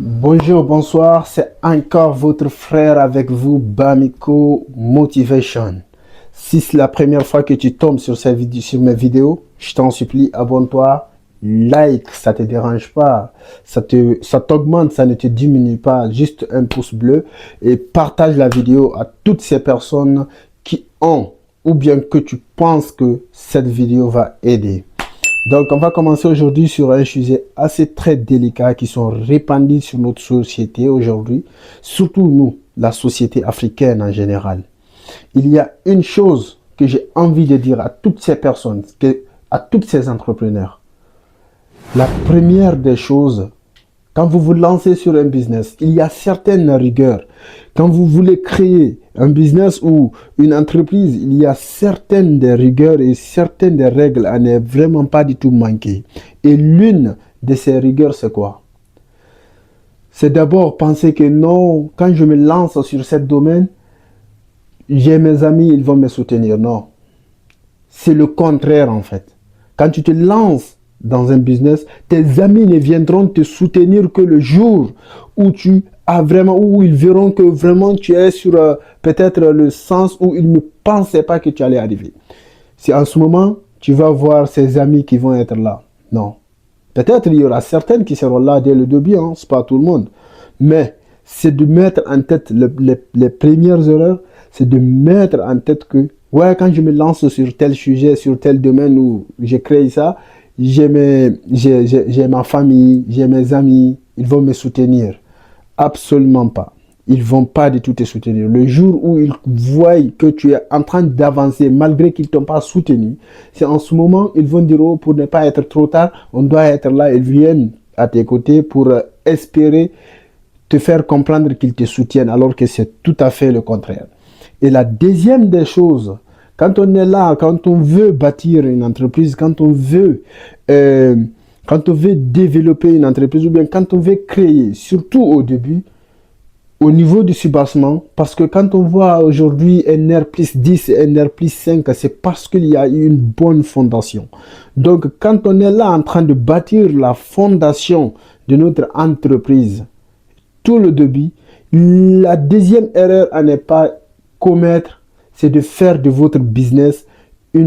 Bonjour, bonsoir, c'est encore votre frère avec vous, Bamiko Motivation. Si c'est la première fois que tu tombes sur mes vidéos, je t'en supplie, abonne-toi, like, ça te dérange pas, ça t'augmente, ça ne te diminue pas, juste un pouce bleu et partage la vidéo à toutes ces personnes qui ont ou bien que tu penses que cette vidéo va aider. Donc, on va commencer aujourd'hui sur un sujet assez très délicat qui sont répandus sur notre société aujourd'hui, surtout nous, la société africaine en général. Il y a une chose que j'ai envie de dire à toutes ces personnes, à tous ces entrepreneurs. La première des choses, quand vous vous lancez sur un business, il y a certaines rigueurs. Quand vous voulez créer un business ou une entreprise, il y a certaines des rigueurs et certaines des règles à ne vraiment pas du tout manquer. Et l'une de ces rigueurs, c'est quoi? C'est d'abord penser que non, quand je me lance sur ce domaine, j'ai mes amis, ils vont me soutenir. Non, c'est le contraire en fait. Quand tu te lances dans un business, tes amis ne viendront te soutenir que le jour où tu as vraiment, où ils verront que vraiment tu es sur peut-être le sens où ils ne pensaient pas que tu allais arriver. C'est en ce moment, tu vas voir ces amis qui vont être là. Non. Peut-être il y aura certaines qui seront là dès le début, hein, c'est pas tout le monde. Mais c'est de mettre en tête les premières erreurs, c'est de mettre en tête que, ouais, quand je me lance sur tel sujet, sur tel domaine où j'ai créé ça, j'ai ma famille, j'ai mes amis, ils vont me soutenir. Absolument pas. Ils vont pas du tout te soutenir. Le jour où ils voient que tu es en train d'avancer malgré qu'ils t'ont pas soutenu, c'est en ce moment ils vont dire, oh, pour ne pas être trop tard, on doit être là. Ils viennent à tes côtés pour espérer te faire comprendre qu'ils te soutiennent alors que c'est tout à fait le contraire. Et la deuxième des choses, quand on est là, quand on veut bâtir une entreprise, euh, quand on veut développer une entreprise ou bien quand on veut créer, surtout au début, au niveau du soubassement, parce que quand on voit aujourd'hui NR plus 10 et NR plus 5, c'est parce qu'il y a eu une bonne fondation. Donc, quand on est là en train de bâtir la fondation de notre entreprise, tout le début, la deuxième erreur à ne pas commettre, c'est de faire de votre business c'est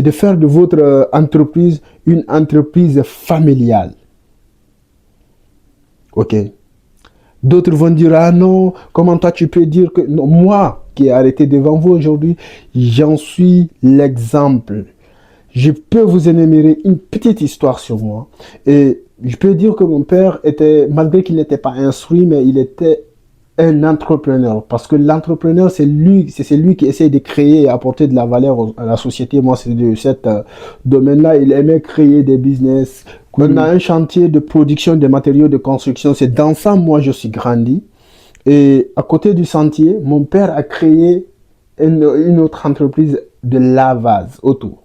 de faire de votre entreprise une entreprise familiale. Ok. D'autres vont dire, ah non, comment toi tu peux dire que... Non, moi qui ai arrêté devant vous aujourd'hui, j'en suis l'exemple. Je peux vous énumérer une petite histoire sur moi. Et je peux dire que mon père était, malgré qu'il n'était pas instruit, mais il était un entrepreneur. Parce que l'entrepreneur, c'est celui qui essaie de créer et apporter de la valeur à la société. Moi, c'est de ce domaine-là. Il aimait créer des business. On a un chantier de production des matériaux de construction. C'est dans ça, moi, je suis grandi. Et à côté du chantier, mon père a créé une autre entreprise de lavage auto,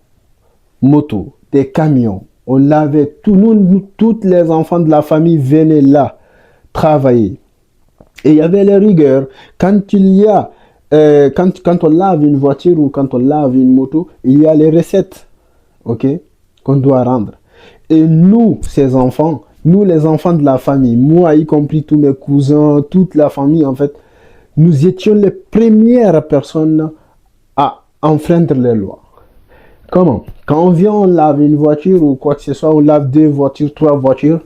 moto, des camions. On lavait tout. Nous, toutes les enfants de la famille venaient là travailler. Et il y avait les rigueurs. Quand on lave une voiture ou quand on lave une moto, il y a les recettes, ok, qu'on doit rendre. Et nous, ces enfants, nous les enfants de la famille, moi y compris tous mes cousins, toute la famille en fait, nous étions les premières personnes à enfreindre les lois. Comment? Quand on vient, on lave une voiture ou quoi que ce soit, on lave deux voitures, trois voitures,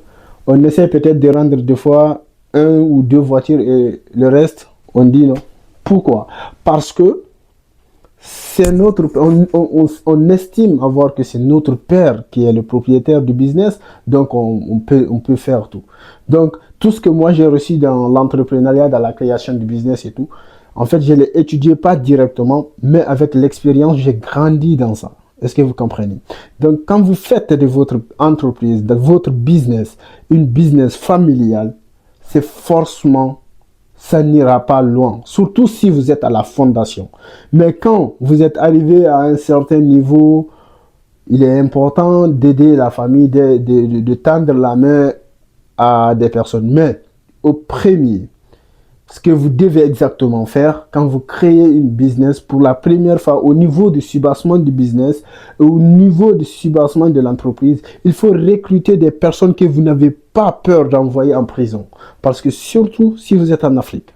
on essaie peut-être de rendre deux fois un ou deux voitures et le reste, on dit non. Pourquoi? Parce que c'est on estime avoir que c'est notre père qui est le propriétaire du business, donc on peut faire tout. Donc, tout ce que moi j'ai reçu dans l'entrepreneuriat, dans la création du business et tout, en fait, je ne l'ai étudié pas directement, mais avec l'expérience, j'ai grandi dans ça. Est-ce que vous comprenez? Donc, quand vous faites de votre entreprise, de votre business, une business familiale, c'est forcément ça n'ira pas loin, surtout si vous êtes à la fondation. Mais quand vous êtes arrivé à un certain niveau, il est important d'aider la famille, de tendre la main à des personnes. Mais au premier, ce que vous devez exactement faire quand vous créez une business pour la première fois au niveau du soubassement du business, au niveau du soubassement de l'entreprise. Il faut recruter des personnes que vous n'avez pas peur d'envoyer en prison. Parce que surtout si vous êtes en Afrique.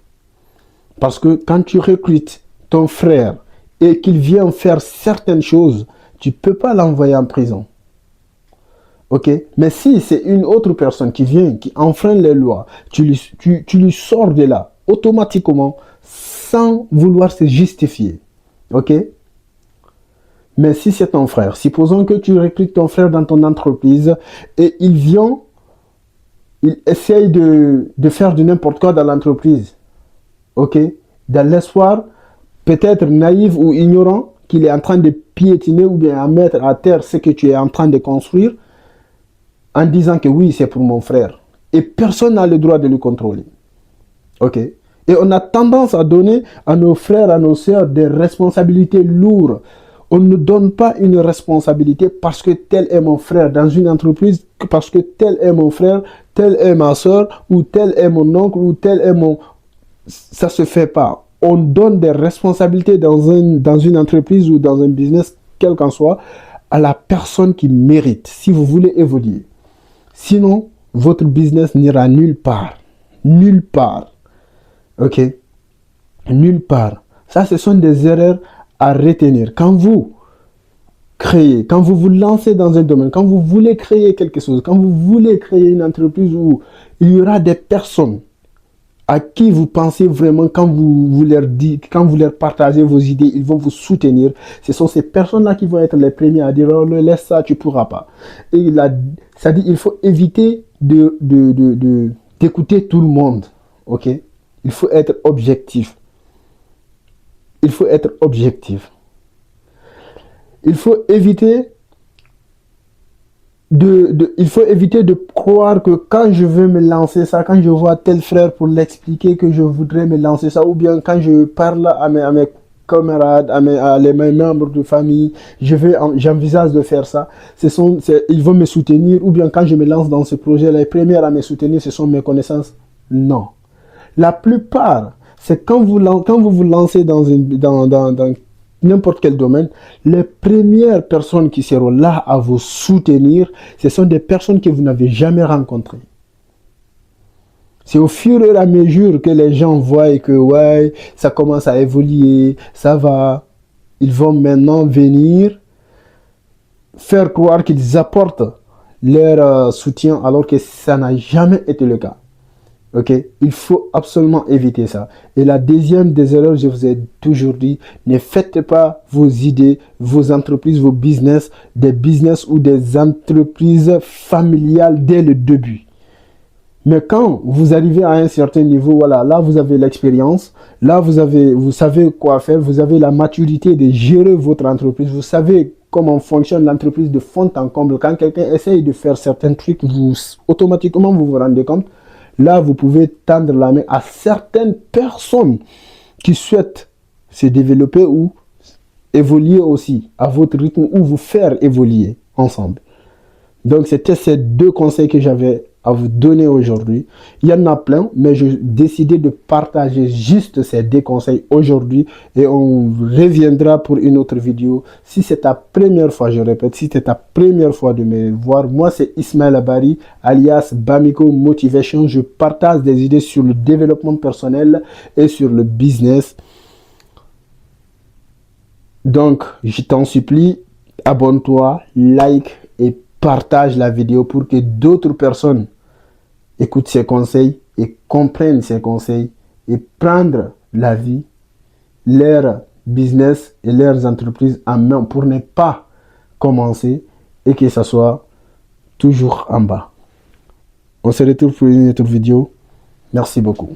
Parce que quand tu recrutes ton frère et qu'il vient faire certaines choses, tu ne peux pas l'envoyer en prison. Ok? Mais si c'est une autre personne qui vient, qui enfreint les lois, tu lui sors de là automatiquement sans vouloir se justifier. Ok? Mais si c'est ton frère, supposons que tu recrutes ton frère dans ton entreprise et il vient, il essaye de faire du n'importe quoi dans l'entreprise. Ok? Dans l'espoir, peut-être naïf ou ignorant, qu'il est en train de piétiner ou bien à mettre à terre ce que tu es en train de construire, en disant que oui, c'est pour mon frère. Et personne n'a le droit de le contrôler. Ok? Et on a tendance à donner à nos frères, à nos sœurs des responsabilités lourdes. On ne donne pas une responsabilité parce que tel est mon frère dans une entreprise, parce que tel est mon frère, tel est ma soeur, ou tel est mon oncle, ou tel est mon... Ça ne se fait pas. On donne des responsabilités dans une entreprise ou dans un business, quel qu'en soit, à la personne qui mérite, si vous voulez évoluer. Sinon, votre business n'ira nulle part. Nulle part. Ok? Nulle part. Ça, ce sont des erreurs à retenir. Quand vous créez, quand vous vous lancez dans un domaine, quand vous voulez créer quelque chose, quand vous voulez créer une entreprise où il y aura des personnes à qui vous pensez vraiment quand vous leur dites, quand vous leur partagez vos idées, ils vont vous soutenir. Ce sont ces personnes-là qui vont être les premiers à dire, oh, laisse ça, tu ne pourras pas. Et ça dit, il faut éviter d'écouter tout le monde. Ok? Il faut être objectif. Il faut être objectif. Il faut éviter il faut éviter de croire que quand je veux me lancer ça, quand je vois tel frère pour l'expliquer que je voudrais me lancer ça, ou bien quand je parle à mes camarades, à mes membres de famille, j'envisage de faire ça, ils vont me soutenir, ou bien quand je me lance dans ce projet, les premières à me soutenir, ce sont mes connaissances. Non. La plupart, c'est quand vous vous lancez dans n'importe quel domaine, les premières personnes qui seront là à vous soutenir, ce sont des personnes que vous n'avez jamais rencontrées. C'est au fur et à mesure que les gens voient que ouais, ça commence à évoluer, ça va. Ils vont maintenant venir faire croire qu'ils apportent leur soutien alors que ça n'a jamais été le cas. Ok, il faut absolument éviter ça. Et la deuxième des erreurs, je vous ai toujours dit, ne faites pas vos idées, vos entreprises, vos business, des business ou des entreprises familiales dès le début. Mais quand vous arrivez à un certain niveau, voilà, là vous avez l'expérience, là vous savez quoi faire, vous avez la maturité de gérer votre entreprise, vous savez comment fonctionne l'entreprise de fond en comble. Quand quelqu'un essaye de faire certains trucs, automatiquement vous vous rendez compte. Là, vous pouvez tendre la main à certaines personnes qui souhaitent se développer ou évoluer aussi à votre rythme ou vous faire évoluer ensemble. Donc, c'était ces deux conseils que j'avais à vous donner aujourd'hui. Il y en a plein, mais j'ai décidé de partager juste ces deux conseils aujourd'hui et on reviendra pour une autre vidéo. Si c'est ta première fois, je répète, si c'est ta première fois de me voir, moi c'est Ismaël Abari, alias Bamiko Motivation. Je partage des idées sur le développement personnel et sur le business. Donc, je t'en supplie, abonne-toi, like et partage la vidéo pour que d'autres personnes écoutent ces conseils et comprennent ces conseils et prendre la vie, leur business et leurs entreprises en main pour ne pas commencer et que ça soit toujours en bas. On se retrouve pour une autre vidéo. Merci beaucoup.